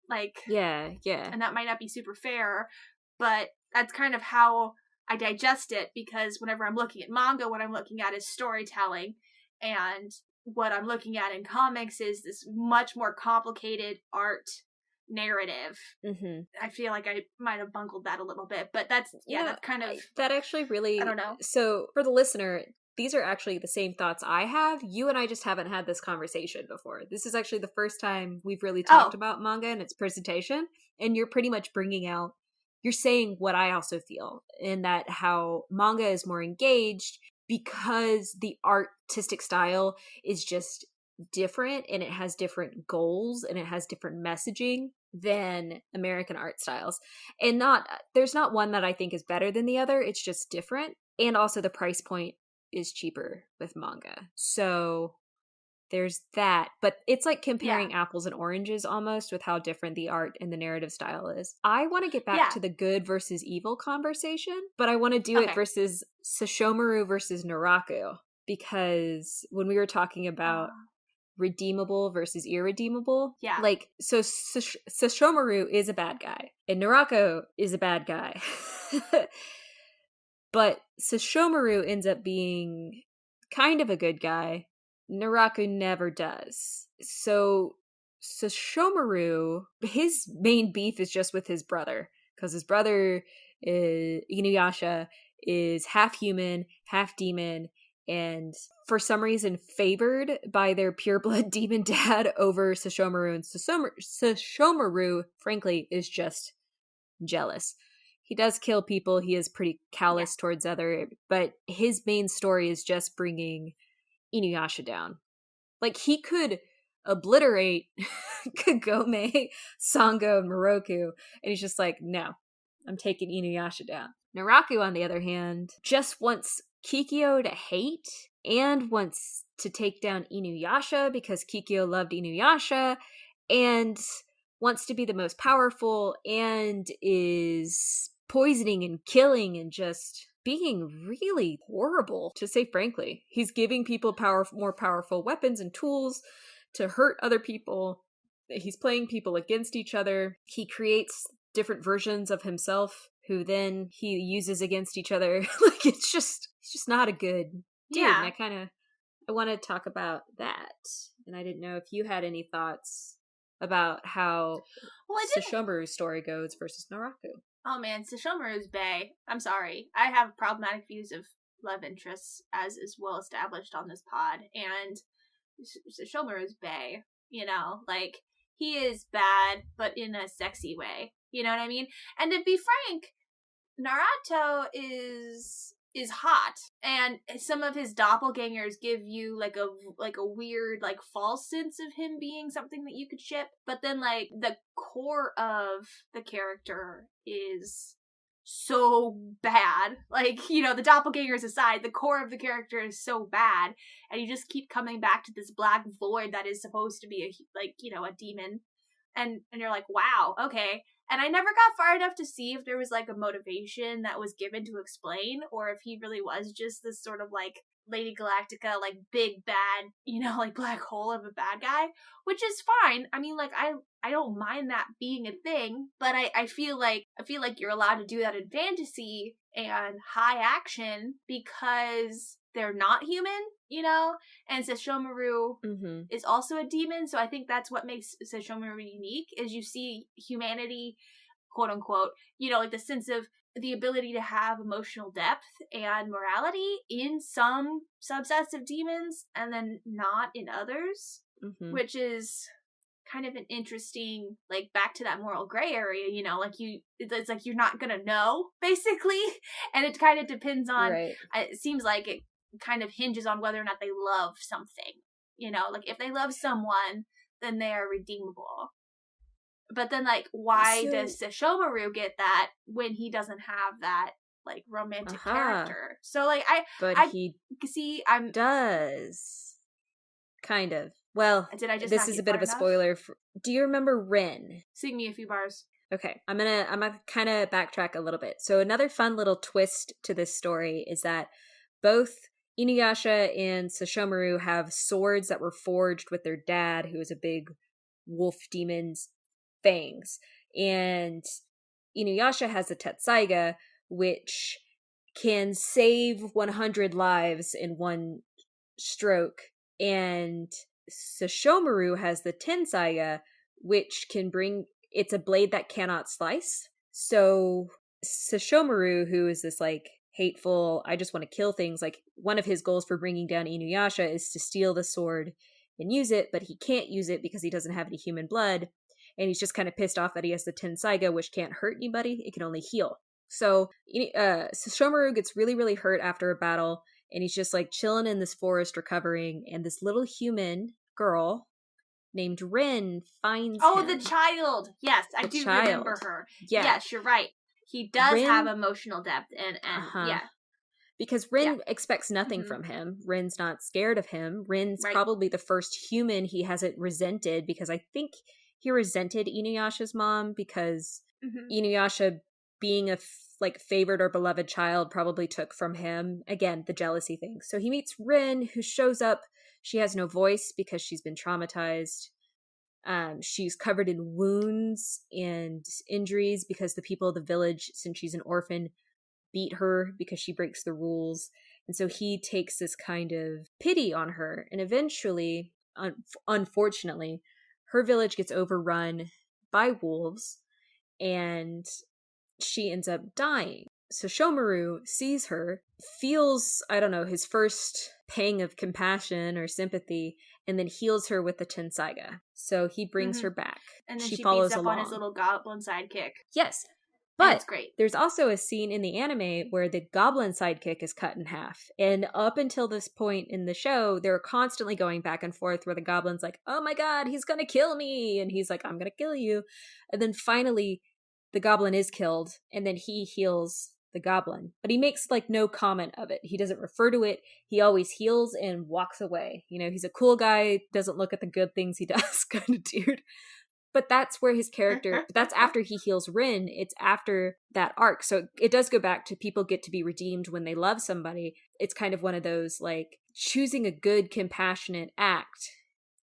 like, yeah, and that might not be super fair, but that's kind of how I digest it, because whenever I'm looking at manga, what I'm looking at is storytelling, and what I'm looking at in comics is this much more complicated art narrative. I feel like I might have bungled that a little bit, but that's kind of... That actually really... I don't know. So, for the listener, these are actually the same thoughts I have. You and I just haven't had this conversation before. This is actually the first time we've really talked about manga and its presentation, and you're pretty much you're saying what I also feel, in that how manga is more engaged because the artistic style is just different, and it has different goals, and it has different messaging than American art styles. And there's not one that I think is better than the other. It's just different. And also the price point is cheaper with manga. So there's that. But it's like comparing apples and oranges almost, with how different the art and the narrative style is. I want to get back to the good versus evil conversation, but I want to do it versus Sesshomaru versus Naraku, because when we were talking about redeemable versus irredeemable, like, so Sesshomaru is a bad guy and Naraku is a bad guy. But Sesshomaru ends up being kind of a good guy. Naraku never does. So Sesshomaru, his main beef is just with his brother, because his brother, Inuyasha, is half human, half demon, and for some reason favored by their pureblood demon dad over Sesshomaru. And Sesshomaru, frankly, is just jealous. He does kill people. He is pretty callous towards other, but his main story is just bringing Inuyasha down. Like, he could obliterate Kagome, Sango, and Moroku, and he's just like, no, I'm taking Inuyasha down. Naraku, on the other hand, just wants Kikyo to hate and wants to take down Inuyasha because Kikyo loved Inuyasha and wants to be the most powerful and is poisoning and killing and just being really horrible, to say frankly. He's giving people more powerful weapons and tools to hurt other people. He's playing people against each other. He creates different versions of himself who then he uses against each other. Like, it's just not a good dude. Yeah. And I want to talk about that. And I didn't know if you had any thoughts about how Sesshomaru's story goes versus Naraku. Oh man, Sesshomaru's bae. I'm sorry. I have problematic views of love interests, as is well established on this pod. And Sesshomaru's bae, you know, like, he is bad, but in a sexy way. You know what I mean? And to be frank, Naruto is hot, and some of his doppelgangers give you like a weird, like, false sense of him being something that you could ship, but then, like, the core of the character is so bad. Like, you know, the doppelgangers aside, the core of the character is so bad, and you just keep coming back to this black void that is supposed to be a demon, and you're like, wow, okay. And I never got far enough to see if there was, like, a motivation that was given to explain, or if he really was just this sort of, like, Lady Galactica, like, big bad, you know, like, black hole of a bad guy, which is fine. I mean, like, I don't mind that being a thing, but I feel like you're allowed to do that in fantasy and high action because they're not human, you know? And Sesshomaru is also a demon, so I think that's what makes Sesshomaru unique, is you see humanity, quote unquote, you know, like, the sense of the ability to have emotional depth and morality in some subsets of demons and then not in others, which is kind of an interesting, like, back to that moral gray area, you know, like, it's like you're not gonna know, basically, and it kind of depends on, it seems like it kind of hinges on whether or not they love something, you know, like, if they love someone, then they are redeemable. But then, like, why does Sesshomaru get that when he doesn't have that, like, romantic character? So, like, he does. Kind of. Well, this is a bit of a spoiler. Do you remember Rin? Sing me a few bars. Okay, I'm gonna kind of backtrack a little bit. So another fun little twist to this story is that both Inuyasha and Sesshomaru have swords that were forged with their dad, who is a big wolf demon's fangs. And Inuyasha has the Tetsaiga, which can save 100 lives in one stroke. And Sesshomaru has the Tensaiga, which can it's a blade that cannot slice. So Sesshomaru, who is this, like, hateful, I just want to kill things, like, one of his goals for bringing down Inuyasha is to steal the sword and use it, but he can't use it because he doesn't have any human blood, and he's just kind of pissed off that he has the Tensaiga, which can't hurt anybody, it can only heal. So Sesshomaru gets really, really hurt after a battle, and he's just, like, chilling in this forest recovering, and this little human girl named Rin finds him. The child! Yes, I do remember her. Yeah. Yes, you're right. He does have emotional depth, and yeah. Because Rin expects nothing from him. Rin's not scared of him. Rin's probably the first human he hasn't resented, because I think he resented Inuyasha's mom, because Inuyasha, being a favored or beloved child, probably took from him, again, the jealousy thing. So he meets Rin, who shows up. She has no voice because she's been traumatized. She's covered in wounds and injuries because the people of the village, since she's an orphan, beat her because she breaks the rules. And so he takes this kind of pity on her. And eventually, unfortunately, her village gets overrun by wolves, and she ends up dying. Sesshomaru sees her, feels, I don't know, his first pang of compassion or sympathy, and then heals her with the Tensaiga. So he brings her back. And then she follows beats up along on his little goblin sidekick. Yes. But it's great. There's also a scene in the anime where the goblin sidekick is cut in half. And up until this point in the show, they're constantly going back and forth where the goblin's like, oh my god, he's gonna kill me. And he's like, I'm gonna kill you. And then finally, the goblin is killed, and then he heals the goblin. But he makes like no comment of it. He doesn't refer to it. He always heals and walks away. You know, he's a cool guy, doesn't look at the good things he does kind of dude. But that's where his character, that's after he heals Rin. It's after that arc. So it does go back to people get to be redeemed when they love somebody. It's kind of one of those, like, choosing a good, compassionate act,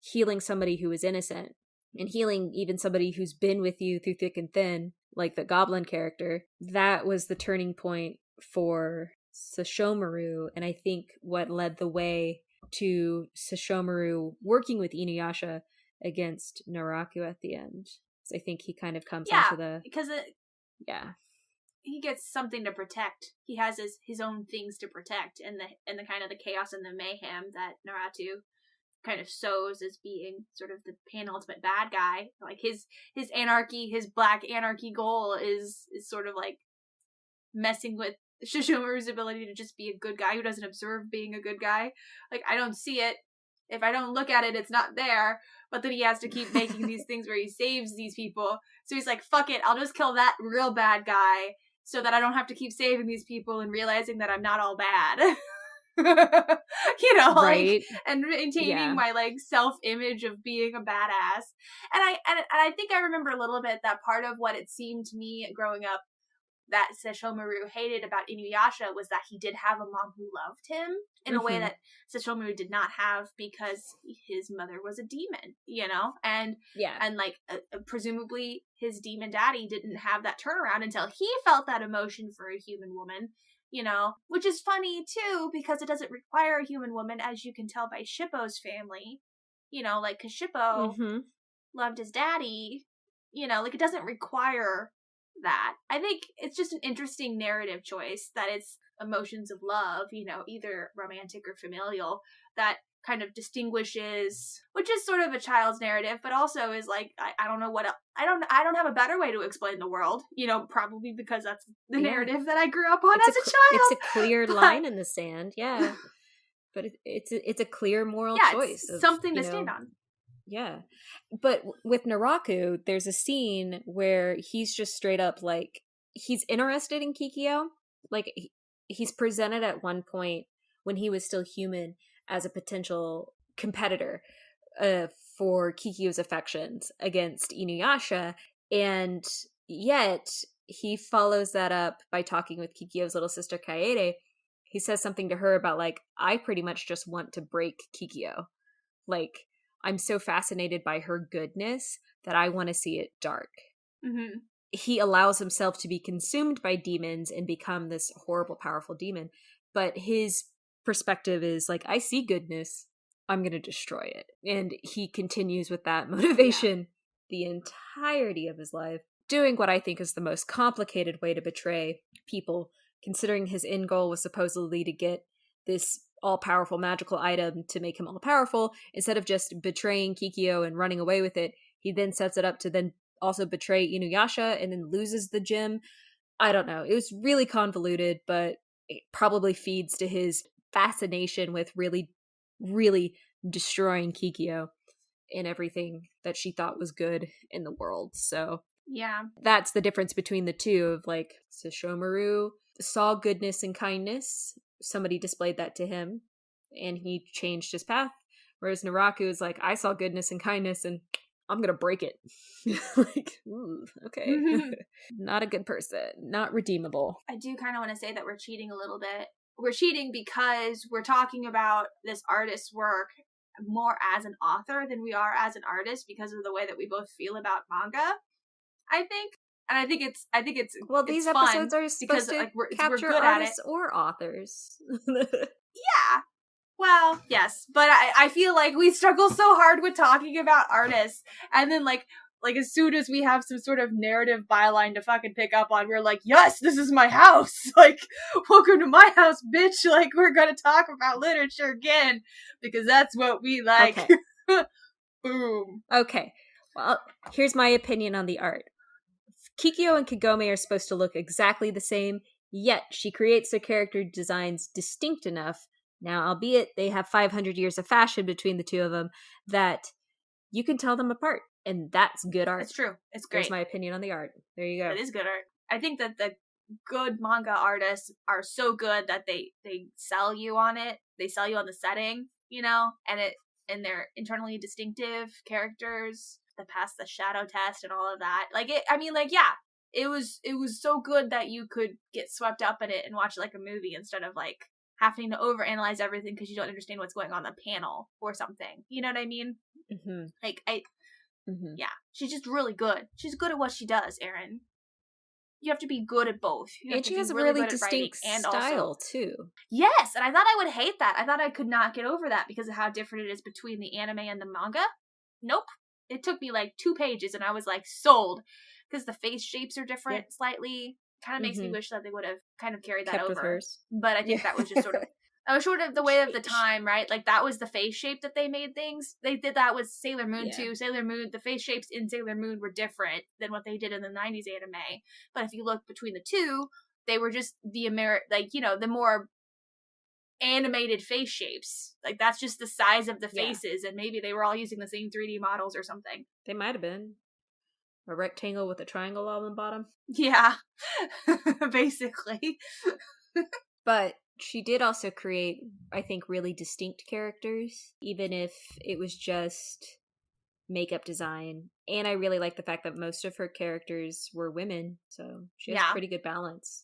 healing somebody who is innocent, and healing even somebody who's been with you through thick and thin, like the goblin character. That was the turning point for Sesshomaru, and I think what led the way to Sesshomaru working with Inuyasha against Naraku at the end. So I think he kind of comes into the... because he gets something to protect. He has his own things to protect, and the kind of the chaos and the mayhem that Naratu kind of sows as being sort of the penultimate bad guy. Like his anarchy, his black anarchy goal is sort of like messing with Sesshomaru's ability to just be a good guy who doesn't observe being a good guy. Like, I don't see it. If I don't look at it, it's not there. But then he has to keep making these things where he saves these people. So he's like, fuck it, I'll just kill that real bad guy so that I don't have to keep saving these people and realizing that I'm not all bad. You know, right. Like, and maintaining my like self-image of being a badass. And I think I remember a little bit that part of what it seemed to me growing up that Sesshomaru hated about Inuyasha was that he did have a mom who loved him in a way that Sesshomaru did not have, because his mother was a demon, you know? And like presumably his demon daddy didn't have that turnaround until he felt that emotion for a human woman, you know? Which is funny too, because it doesn't require a human woman, as you can tell by Shippo's family, you know, like, 'cause Shippo loved his daddy, you know, like, it doesn't require that. I think it's just an interesting narrative choice that it's emotions of love, you know, either romantic or familial, that kind of distinguishes, which is sort of a child's narrative, but also is like, I don't know what else, I don't have a better way to explain the world, you know, probably because that's the narrative that I grew up on as a child. It's a clear line in the sand, but it's a clear moral choice. It's something to stand on. Yeah. But with Naraku, there's a scene where he's just straight up like, he's interested in Kikyo. Like, he's presented at one point when he was still human as a potential competitor for Kikyo's affections against Inuyasha. And yet he follows that up by talking with Kikyo's little sister Kaede. He says something to her about like, I pretty much just want to break Kikyo. Like, I'm so fascinated by her goodness that I want to see it dark. He allows himself to be consumed by demons and become this horrible, powerful demon. But his perspective is like, I see goodness, I'm going to destroy it. And he continues with that motivation the entirety of his life, doing what I think is the most complicated way to betray people, considering his end goal was supposedly to get this all-powerful magical item to make him all-powerful. Instead of just betraying Kikyo and running away with it, he then sets it up to then also betray Inuyasha and then loses the gem. I don't know. It was really convoluted, but it probably feeds to his fascination with really, really destroying Kikyo and everything that she thought was good in the world. So that's the difference between the two of like, Sesshomaru saw goodness and kindness. Somebody displayed that to him and he changed his path, whereas Naraku is like, I saw goodness and kindness and I'm gonna break it. Like, ooh, okay. Not a good person, not redeemable. I do kind of want to say that we're cheating a little bit. We're cheating because we're talking about this artist's work more as an author than we are as an artist, because of the way that we both feel about manga, I think. And I think it's well, these episodes are supposed to like, capture we're good artists or authors. Yeah. Well, yes, but I feel like we struggle so hard with talking about artists, and then like Like, as soon as we have some sort of narrative byline to fucking pick up on, we're like, yes, this is my house! Like, welcome to my house, bitch! Like, we're gonna talk about literature again, because that's what we like. Okay. Boom. Okay. Well, here's my opinion on the art. Kikyo and Kagome are supposed to look exactly the same, yet she creates their character designs distinct enough, now albeit they have 500 years of fashion between the two of them, that you can tell them apart. And that's good art. It's true. It's great. There's my opinion on the art. There you go. It is good art. I think that the good manga artists are so good that they sell you on it. They sell you on the setting, you know, and they're internally distinctive characters that pass the shadow test and all of that. Like, it was so good that you could get swept up in it and watch it like a movie instead of like having to overanalyze everything because you don't understand what's going on the panel or something. You know what I mean? Mm-hmm. Like, yeah, she's just really good. She's good at what she does, Erin. You have to be good at both. And she has a really distinct style, too. Yes, and I thought I would hate that. I thought I could not get over that because of how different it is between the anime and the manga. Nope. It took me like 2 pages and I was like, sold. Because the face shapes are different slightly. Kind of makes me wish that they would have kind of carried that over. With hers. But I think that was just sort of the way of the time, right? Like, that was the face shape that they made things. They did that with Sailor Moon, too. Sailor Moon, the face shapes in Sailor Moon were different than what they did in the 90s anime. But if you look between the two, they were just the the more animated face shapes. Like, that's just the size of the faces, and maybe they were all using the same 3D models or something. They might have been. A rectangle with a triangle on the bottom. Yeah. Basically. But she did also create, I think, really distinct characters, even if it was just makeup design. And I really like the fact that most of her characters were women, so she has pretty good balance.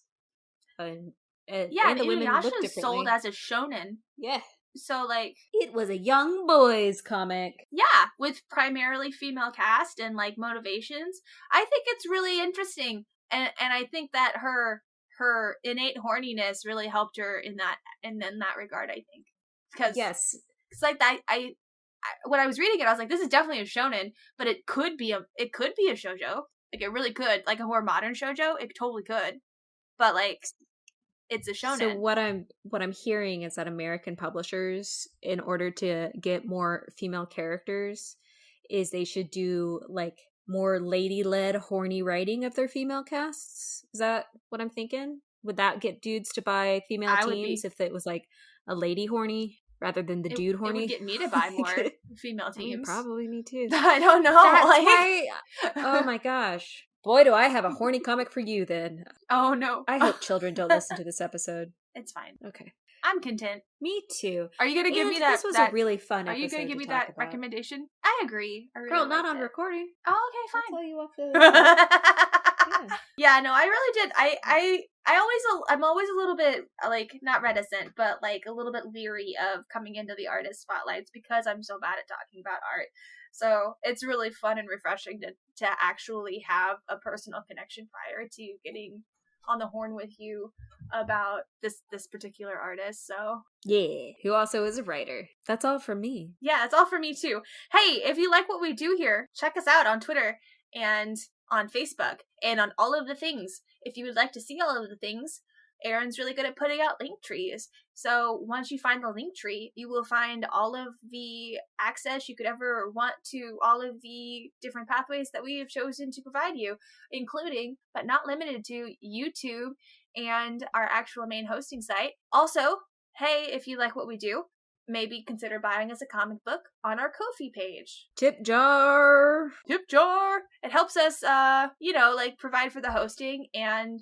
And the women look differently. Sold as a shonen. Yeah. So, like... It was a young boys comic. Yeah, with primarily female cast and, like, motivations. I think it's really interesting. And I think that her innate horniness really helped her in that regard, I think. Because it's like that. I when I was reading it, I was like, this is definitely a shonen, but it could be a shoujo. Like, it really could, like a more modern shoujo. It totally could, but like, it's a shonen. So what I'm hearing is that American publishers, in order to get more female characters, is they should do like more lady-led horny writing of their female casts. Is that what I'm thinking? Would that get dudes to buy female teams if it was like a lady horny rather than the dude horny? It would get me to buy more female teams. Probably me too. I don't know. That's why. Oh my gosh. Boy, do I have a horny comic for you then. Oh no. I hope children don't listen to this episode. It's fine. Okay. I'm content. Me too. Are you going to give me that? This was a really fun episode. Are you going to give me that recommendation? I agree. Girl, not on recording. Oh, okay, fine. I'll tell you off the... Yeah, no, I really did. I'm always a little bit, like, not reticent, but, like, a little bit leery of coming into the artist spotlights because I'm so bad at talking about art. So it's really fun and refreshing to actually have a personal connection prior to getting on the horn with you about this particular artist. So yeah, who also is a writer. That's all from me. Yeah, that's all for me too. Hey, if you like what we do here, check us out on Twitter and on Facebook and on all of the things. If you would like to see all of the things, Erin's really good at putting out link trees. So once you find the link tree, you will find all of the access you could ever want to all of the different pathways that we have chosen to provide you, including, but not limited to, YouTube and our actual main hosting site. Also, hey, if you like what we do, maybe consider buying us a comic book on our Ko-fi page. Tip jar! Tip jar! It helps us, provide for the hosting and,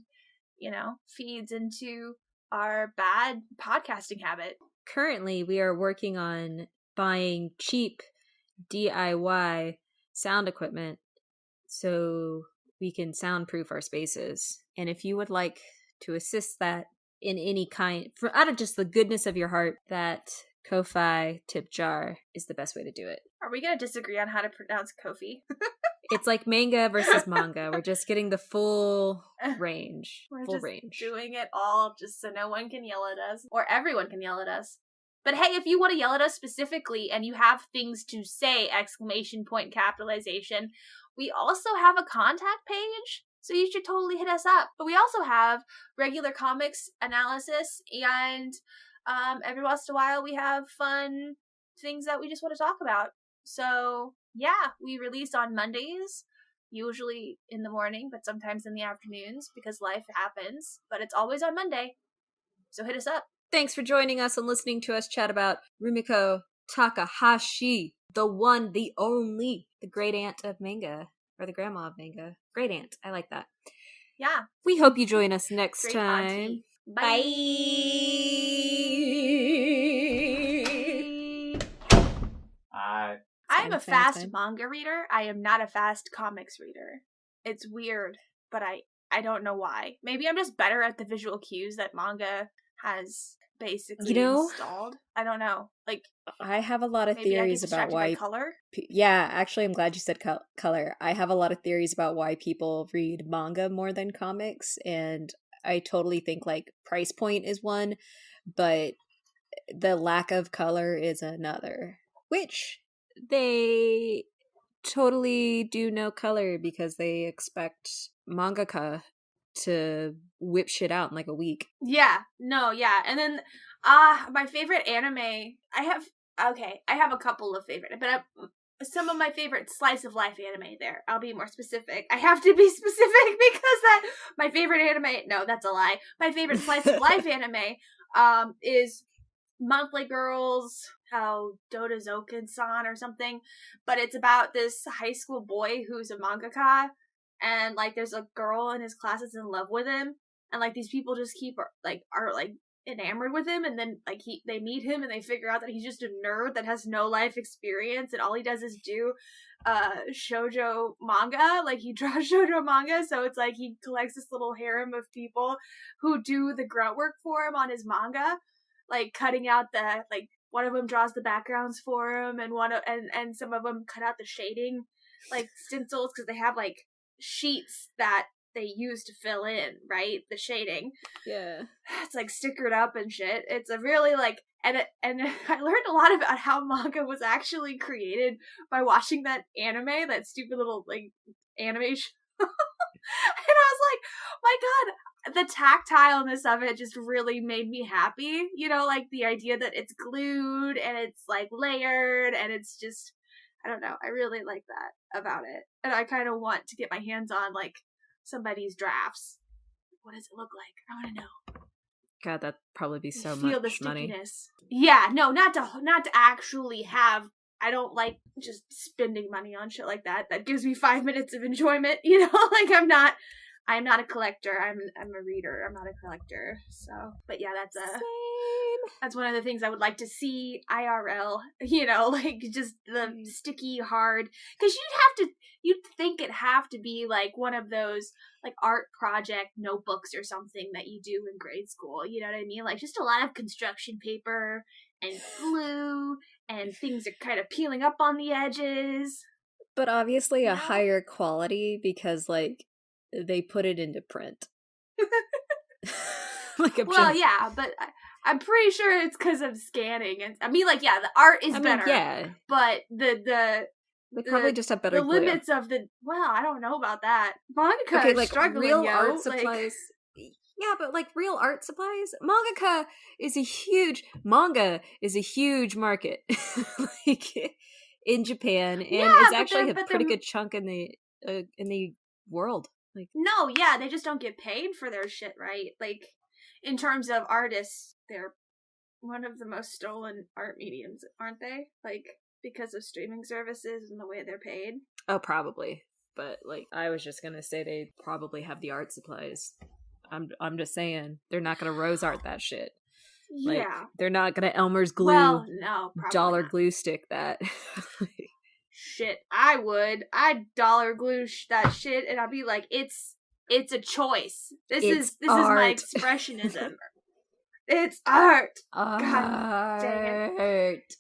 feeds into our bad podcasting habit. Currently, we are working on buying cheap DIY sound equipment so we can soundproof our spaces. And if you would like to assist that in any kind, out of just the goodness of your heart, that Ko-fi tip jar is the best way to do it. Are we going to disagree on how to pronounce Ko-fi? It's like manga versus manga. We're just getting the full range. We're doing it all just so no one can yell at us. Or everyone can yell at us. But hey, if you want to yell at us specifically and you have things to say, ! Capitalization, We also have a contact page, so you should totally hit us up. But we also have regular comics analysis, and every once in a while we have fun things that we just want to talk about. So yeah, we release on Mondays, usually in the morning, but sometimes in the afternoons because life happens. But it's always on Monday, so hit us up. Thanks for joining us and listening to us chat about Rumiko Takahashi, the one, the only, the great aunt of manga, or the grandma of manga. Great aunt. I like that. Yeah. We hope you join us next Great time. auntie. Bye. I am a fast manga reader. I am not a fast comics reader. It's weird, but I don't know why. Maybe I'm just better at the visual cues that manga has basically installed. I don't know. Like, I have a lot of theories about why color. Yeah, actually, I'm glad you said color. I have a lot of theories about why people read manga more than comics, and I totally think like price point is one, but the lack of color is another. Which they totally do no color because they expect mangaka to whip shit out in like a week. Yeah, no, yeah. And then my favorite anime, I have a couple of favorite, but some of my favorite slice of life anime there. I'll be more specific. I have to be specific because my favorite anime, no, that's a lie. My favorite slice of life anime is Monthly Girls, how Dodozoken-san or something, but it's about this high school boy who's a mangaka, and like there's a girl in his class that's in love with him, and like these people just are enamored with him, and then like they meet him and they figure out that he's just a nerd that has no life experience, and all he does is do shoujo manga. Like he draws shoujo manga, so it's like he collects this little harem of people who do the grunt work for him on his manga, like cutting out the, like one of them draws the backgrounds for him, and some of them cut out the shading, like stencils, because they have like sheets that they use to fill in, right, the shading. Yeah, it's like stickered up and shit. It's a really like, and I learned a lot about how manga was actually created by watching that anime, that stupid little like animation. And I was like, my god, the tactileness of it just really made me happy. You know, like the idea that it's glued and it's like layered and it's just, I don't know, I really like that about it. And I kind of want to get my hands on like somebody's drafts. What does it look like? I want to know. God, that'd probably be so Feel much the stickiness. money. Yeah, no, not to actually have. I don't like just spending money on shit like that. That gives me 5 minutes of enjoyment, you know? Like I'm not a collector. I'm a reader. I'm not a collector. So, but yeah, that's one of the things I would like to see IRL, you know, like just the sticky hard, because you'd think it'd have to be like one of those like art project notebooks or something that you do in grade school, you know what I mean? Like just a lot of construction paper and glue, and things are kind of peeling up on the edges. But obviously a higher quality because like they put it into print. Yeah, but I'm pretty sure it's because of scanning, and I mean, like, yeah, the art is better. Yeah, but they probably just have better. The glue. Limits of the I don't know about that. Mangaka like struggling, real art supplies. Yeah, but like real art supplies, manga is a huge market, like in Japan, and it's actually a pretty good chunk in the world. Like, no, yeah, they just don't get paid for their shit, right? Like, in terms of artists, they're one of the most stolen art mediums, aren't they? Like, because of streaming services and the way they're paid. Oh, probably. But like, I was just gonna say they probably have the art supplies. I'm just saying they're not gonna rose art that shit. Like, yeah, they're not gonna Elmer's glue. Well, no, dollar not. Glue stick that. Shit, I would. I'd dollar glue that shit, and I'd be like, it's a choice. This is my expressionism. It's art. God dang it.